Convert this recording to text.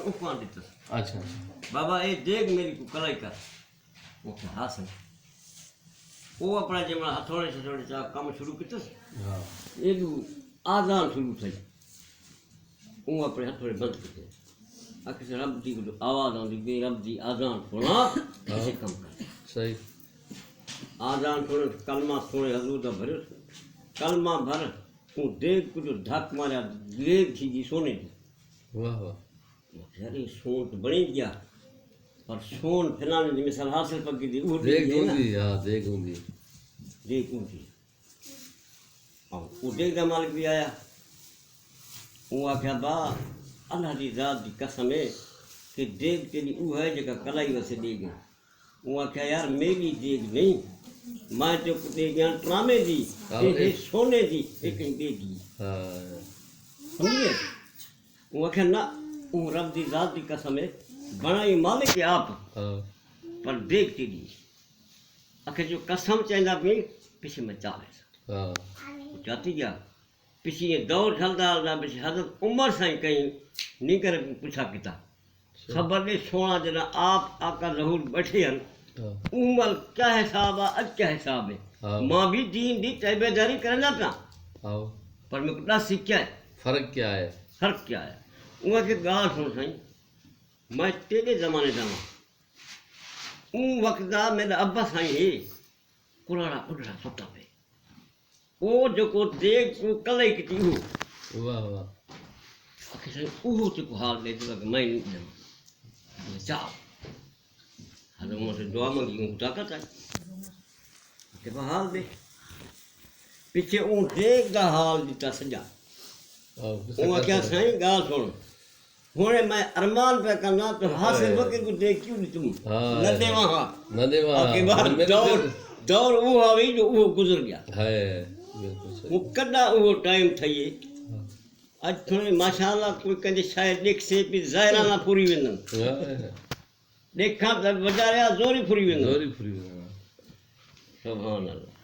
उफान ॾिठसि अच्छा बाबा ये देख मेरी को कलाई कर वो क्या हासिल वो अपना जमा हथौड़े छथौड़े चा कम शुरू कितस हाँ एडू आज़ान शुरू थई वो अपने हथौड़े बंद किते आखिर से रब जी को आवाज आंदी बे रब जी आज़ान सुना ऐसे कम कर सही आज़ान सुने कलमा सुने हजूर दा भर कलमा भर वो देख को धक मारा देख थी सोने दी वाह वाह यार ये सोन तो बड़ी गया पर सोन फलाने की मिसाल हासिल पकी थी वो देख होंगी हाँ देख होंगी देख होंगी और वो देख का मालिक भी आया वो आख्या बा अल्लाह की ज़ात की कसम है कि देख तेरी वो है जगह कलाई वैसे दे गई वो आख्या यार मेरी देख नहीं मैं जो दे गया ट्रामे दी ये सोने दी एक दे दी हाँ समझे वो आख्या ना वो रब की ज़ात की कसम है बनाई मालिक है आप हाँ पर देख तेरी आखिर जो कसम चंदा भी पीछे में चाले हाँ जाती गया पीछे ये दौड़ चलता हलदा पीछे हजरत उमर साईं कहीं नहीं कर पूछा किता खबर दे सोना जना आप आका जहूर बैठे हन हाँ उमर क्या हिसाब है आज क्या हिसाब है हाँ मां भी दीन दी तैबेदारी करना था हाँ पर मैं कुछ सीखा है फर्क क्या है फर्क क्या है उनके गाल सुन साईं मैं तेरे ज़माने दा उन वक्त दा मेरा अब्बा साईं है कुराड़ा कुराड़ा सुता पे वो जो को देख को कले की हो वाह वाह आखिर से वो तो हाल दे तो मैं नहीं दे जाओ हलो मुझे दुआ मांगी हूँ ताकत है के हाल दे पीछे वो देख दा हाल दिता सजा वो क्या साईं गाल सुन हुणे मैं अरमान पे करना तो हासिल वक्त को देख क्यों नहीं तुम न दे वहाँ के बाद दौर वो आवी जो वो गुजर गया है बिल्कुल सही वो कदा वो टाइम थई आज थोड़े माशाअल्लाह कोई कंजे शायद देख से भी ज़ाहिरा ना पूरी वेंदन देखा त वजारिया जोरी पूरी वेंदन जोरी फ्री सुभान अल्लाह